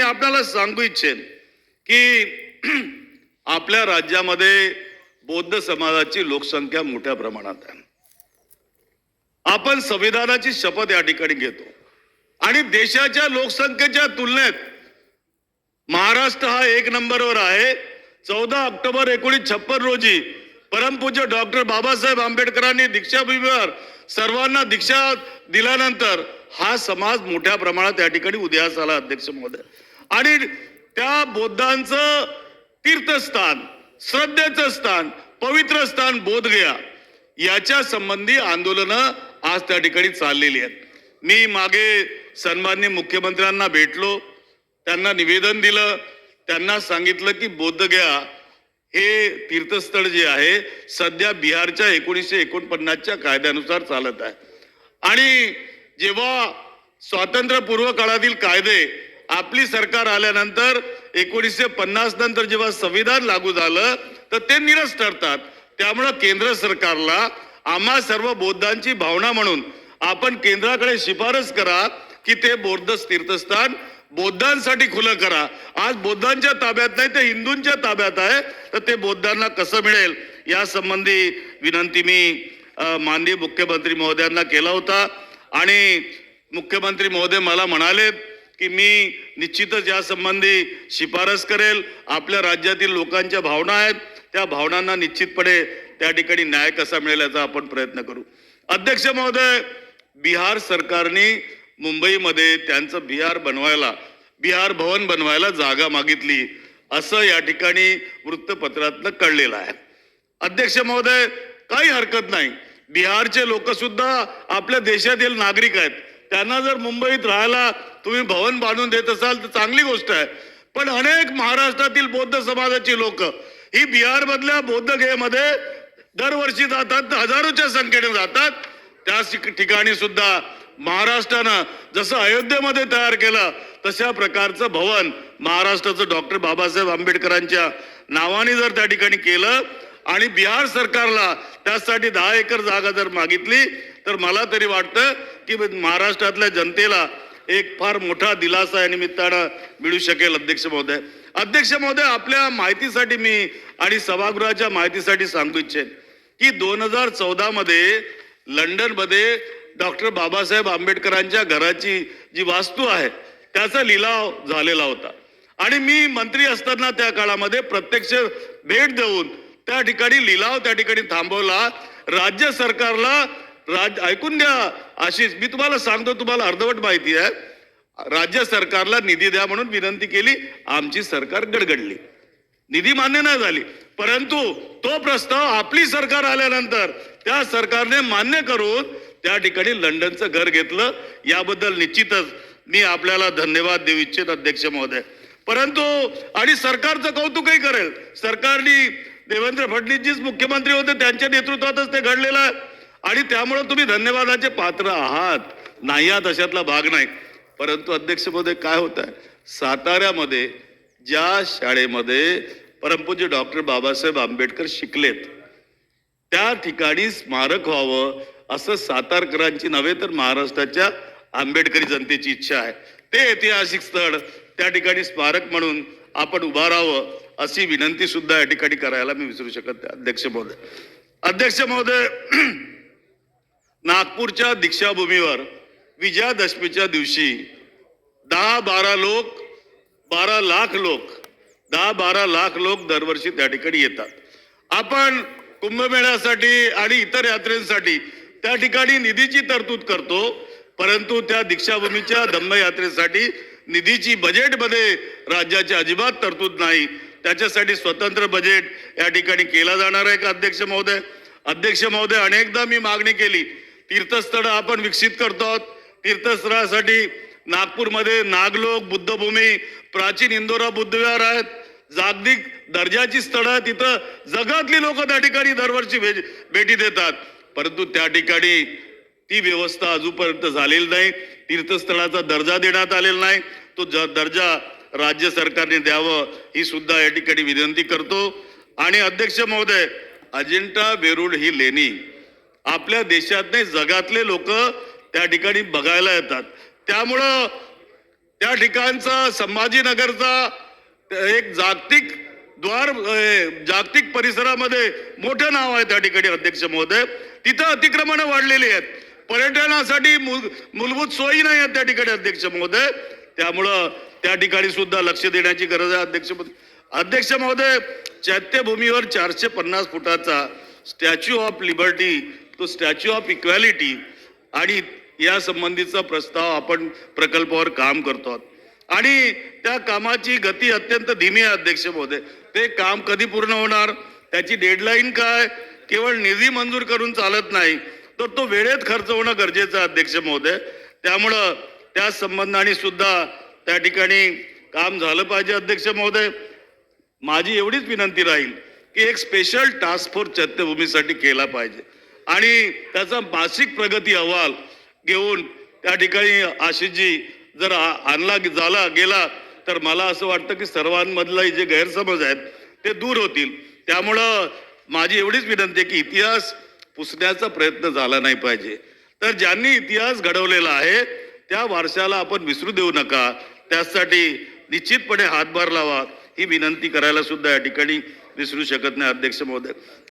आपल्याला सांगू इच्छेन की आपल्या राज्यामध्ये बौद्ध समाजाची लोकसंख्या मोठ्या प्रमाणात आहे. आपण संविधानाची शपथ या ठिकाणी घेतो आणि देशाच्या लोकसंख्येच्या तुलनेत महाराष्ट्र हा 1 नंबरवर आहे. 14 ऑक्टोबर 1956 रोजी परमपूज्य डॉक्टर बाबासाहेब आंबेडकरांनी दीक्षाभूमीवर सर्वांना दीक्षा दिल्यानंतर हा समाज मोठ्या प्रमाणात या ठिकाणी उदयास आला अध्यक्ष महोदय. आणि त्या बौद्धांचं तीर्थस्थान, श्रद्धेचं स्थान, पवित्र स्थान बोधगया याच्या संबंधी आंदोलनं आज त्या ठिकाणी चाललेली आहेत. मी मागे सन्माननीय मुख्यमंत्र्यांना भेटलो, त्यांना निवेदन दिलं, त्यांना सांगितलं की बोधगया हे तीर्थस्थळ जे आहे सध्या बिहारच्या 1949च्या कायद्यानुसार चालत आहे. आणि जेव्हा स्वातंत्र्यपूर्व काळातील कायदे आपली सरकार आल्यानंतर 1950 नंतर जेव्हा संविधान लागू झालं तर ते निरस ठरतात. त्यामुळे केंद्र सरकारला आम्हा सर्व बौद्धांची भावना म्हणून आपण केंद्राकडे शिफारस करा की ते बौद्ध तीर्थस्थान बौद्धांसाठी खुलं करा. आज बौद्धांच्या ताब्यात नाही ते हिंदूंच्या ताब्यात आहे, तर ते बौद्धांना कसं मिळेल या संबंधी विनंती मी माननीय मुख्यमंत्री महोदयांना केला होता. आणि मुख्यमंत्री महोदय मला म्हणालेत की मी निश्चितच या संबंधी शिफारस करेल. आपल्या राज्यातील लोकांच्या भावना आहेत, त्या भावनांना निश्चितपणे त्या ठिकाणी न्याय कसा मिळेल याचा आपण प्रयत्न करू. अध्यक्ष महोदय, बिहार सरकारने मुंबईमध्ये त्यांचं बिहार भवन बनवायला जागा मागितली असं या ठिकाणी वृत्तपत्रातनं कळलेलं आहे. अध्यक्ष महोदय, काही हरकत नाही. बिहारचे लोक सुद्धा आपल्या देशातील नागरिक आहेत. त्यांना जर मुंबईत राहायला तुम्ही भवन बांधून देत असाल तर चांगली गोष्ट आहे. पण अनेक महाराष्ट्रातील बौद्ध समाजाची लोक ही बिहार मधल्या बौद्धगयेमध्ये दरवर्षी जातात, हजारोच्या संख्येने जातात. त्या ठिकाणी सुद्धा महाराष्ट्रानं जसं अयोध्येमध्ये तयार केलं तशा प्रकारचं भवन महाराष्ट्राचं डॉक्टर बाबासाहेब आंबेडकरांच्या नावाने जर त्या ठिकाणी केलं आणि बिहार सरकारला त्यासाठी 10 एकर जागा जर मागितली तर मला तरी वाटतं की महाराष्ट्रातल्या जनतेला एक फार मोठा दिलासा या निमित्तानं मिळू शकेल. अध्यक्ष महोदय, आपल्या माहितीसाठी मी आणि सभागृहाच्या माहितीसाठी सांगू इच्छेन की 2014 मध्ये लंडन मध्ये डॉक्टर बाबासाहेब आंबेडकरांच्या घराची जी वास्तू आहे त्याचा लिलाव झालेला होता. आणि मी मंत्री असताना त्या काळामध्ये प्रत्यक्ष भेट देऊन त्या ठिकाणी लिलाव त्या ठिकाणी थांबवला. राज्य सरकारला ऐकून द्या आशिष, मी तुम्हाला सांगतो, तुम्हाला अर्धवट माहिती आहे. राज्य सरकारला निधी द्या म्हणून विनंती केली, आमची सरकार गडगडली, निधी मान्य नाही झाली. परंतु तो प्रस्ताव आपली सरकार आल्यानंतर त्या सरकारने मान्य करून त्या ठिकाणी लंडनचं घर घेतलं. याबद्दल निश्चितच मी आपल्याला धन्यवाद देऊ इच्छित अध्यक्ष महोदय. परंतु आणि सरकारचं कौतुकही करेल, सरकारने देवेंद्र फडणवीसजीच मुख्यमंत्री होते, त्यांच्या नेतृत्वातच ते घडलेलं आहे आणि त्यामुळे तुम्ही धन्यवादाचे पात्र आहात, नाही आहात अशातला भाग नाही. परंतु अध्यक्ष महोदय, काय होत आहे, साताऱ्यामध्ये ज्या शाळेमध्ये परमपूज्य डॉक्टर बाबासाहेब आंबेडकर शिकलेत त्या ठिकाणी स्मारक व्हावं असं सातारकरांची नव्हे तर महाराष्ट्राच्या आंबेडकरी जनतेची इच्छा आहे. ते ऐतिहासिक स्थळ त्या ठिकाणी स्मारक म्हणून आपण उभा राहावं अशी विनंती सुद्धा या ठिकाणी करायला मी विसरू शकत नाही. अध्यक्ष महोदय, नागपूरच्या दीक्षाभूमीवर विजयादशमीच्या दिवशी 10-12 लाख लोक दरवर्षी त्या ठिकाणी येतात. आपण कुंभमेळ्यासाठी आणि इतर यात्रेसाठी त्या ठिकाणी निधीची तरतूद करतो, परंतु त्या दीक्षाभूमीच्या धम्मयात्रेसाठी निधीची बजेटमध्ये राज्याची अजिबात तरतूद नाही. त्याच्यासाठी स्वतंत्र बजेट या ठिकाणी केला जाणार आहे का अध्यक्ष महोदय? अध्यक्ष महोदय, अनेकदा मी मागणी केली, तीर्थस्थळ आपण विकसित करतो आहोत. तीर्थस्थळासाठी नागपूरमध्ये नागलोक, बुद्धभूमी, प्राचीन इंदोरा बुद्धविहार आहेत, जागतिक दर्जाची स्थळं, तिथं जगातली लोक त्या ठिकाणी दरवर्षी भेटी देतात. परंतु त्या ठिकाणी ती व्यवस्था अजूनपर्यंत झालेली नाही. तीर्थस्थळाचा दर्जा देण्यात आलेला नाही. तो दर्जा राज्य सरकारने द्यावं ही सुद्धा या ठिकाणी विनंती करतो. आणि अध्यक्ष महोदय, अजिंठा वेरूळ ही लेणी आपल्या देशात नाही जगातले लोक त्या ठिकाणी बघायला येतात. त्यामुळं त्या ठिकाणचा संभाजीनगरचा एक जागतिक परिसरामध्ये मोठं नाव आहे त्या ठिकाणी अध्यक्ष महोदय. तिथं अतिक्रमणं वाढलेली आहेत, पर्यटनासाठी मूलभूत सोयी नाही आहेत त्या ठिकाणी अध्यक्ष महोदय. त्यामुळं त्या ठिकाणी सुद्धा लक्ष देण्याची गरज आहे अध्यक्ष महोदय. चैत्यभूमीवर 450 फुटाचा स्टॅच्यू ऑफ लिबर्टी, तो स्टॅच्यू ऑफ इक्वॅलिटी आणि या संबंधीचा प्रस्ताव आपण प्रकल्पावर काम करतो आहोत आणि त्या कामाची गती अत्यंत धीमी आहे अध्यक्ष महोदय. ते काम कधी पूर्ण होणार, त्याची डेडलाईन काय, केवळ निधी मंजूर करून चालत नाही, तर तो वेळेत खर्च होणं गरजेचं आहे अध्यक्ष महोदय. त्यामुळं त्या संबंधाने सुद्धा त्या ठिकाणी काम झालं पाहिजे अध्यक्ष महोदय. माझी एवढीच विनंती राहील की एक स्पेशल टास्क फोर्स चैत्यभूमीसाठी केला पाहिजे आणि त्याचा मासिक प्रगती अहवाल घेऊन त्या ठिकाणी आशिषजी जर आणला गेला तर मला असं वाटतं की सर्वांमधला जे गैरसमज आहेत ते दूर होतील. त्यामुळं माझी एवढीच विनंती आहे की इतिहास पुसण्याचा प्रयत्न झाला नाही पाहिजे. तर ज्यांनी इतिहास घडवलेला आहे त्या वारशाला आपण विसरू देऊ नका. त्यासाठी निश्चितपणे हातभार लावा ही विनंती करायला सुद्धा या ठिकाणी विसरू शकत नाही अध्यक्ष महोदय.